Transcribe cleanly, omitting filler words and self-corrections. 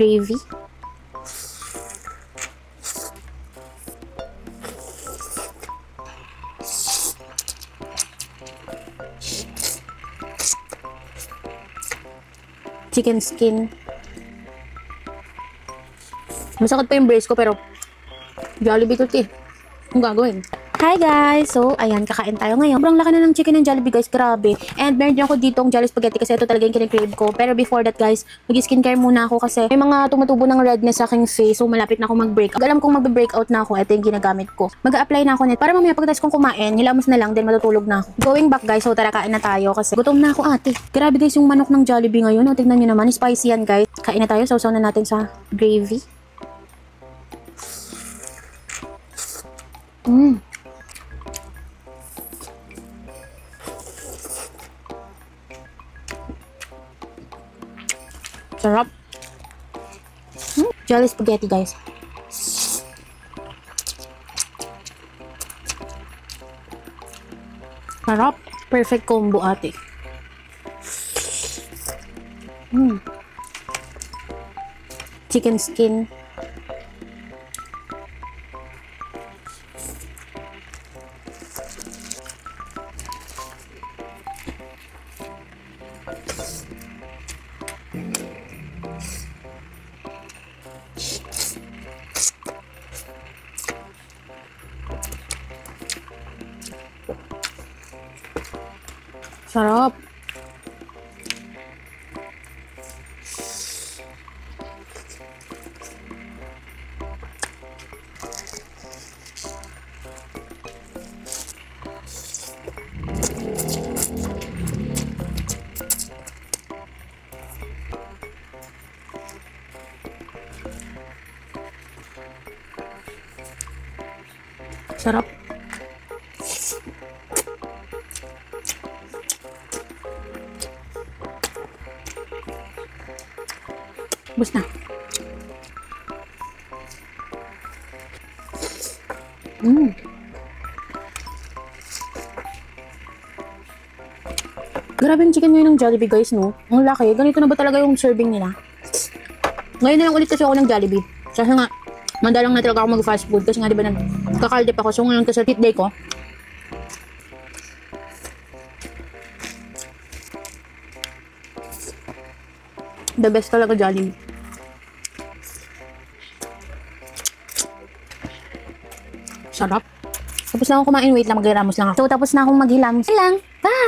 gravy. Chicken skin. Masakit pa yung brace ko pero Jollibee to eh. Ang gagawin. Hi guys! So, ayan, kakain tayo ngayon. Sobrang laki na ng chicken ng Jollibee guys, grabe. And meron din ako ditong Jolly Spaghetti kasi ito talaga yung kinikrave ko. Pero before that guys, mag-skincare muna ako kasi may mga tumutubo ng redness sa aking face. So, malapit na ako mag-break. Alam kong mag-breakout na ako, ito yung ginagamit ko. Mag-a-apply na ako net para mamaya pagkatapos kong kumain, hilamos na lang, then matutulog na ako. Going back guys, so tara kain na tayo kasi gutom na ako ate. Grabe guys yung manok ng Jollibee ngayon. O, tignan nyo naman, spicy yan guys. Kain na tayo, sausaw na natin sa gravy. Sarap. Jolly spaghetti guys. Sarap. Perfect combo ate. Chicken skin. Sarap. Sarap. Bus na. Grabe yung chicken ngayon ng Jollibee guys, no? Ang laki. Ganito na ba talaga yung serving nila? Ngayon na lang ulit kasi ako ng Jollibee. Kasi nga, mandalang na talaga ako mag-fast food. Kasi nga diba nagkakaldip ako. So ngayon kasi cheat day ko. The best talaga Jollibee. Sarap. Tapos na akong kumain. Wait lang, maghilamos lang ako. So, tapos na akong maghilamos lang. Bye!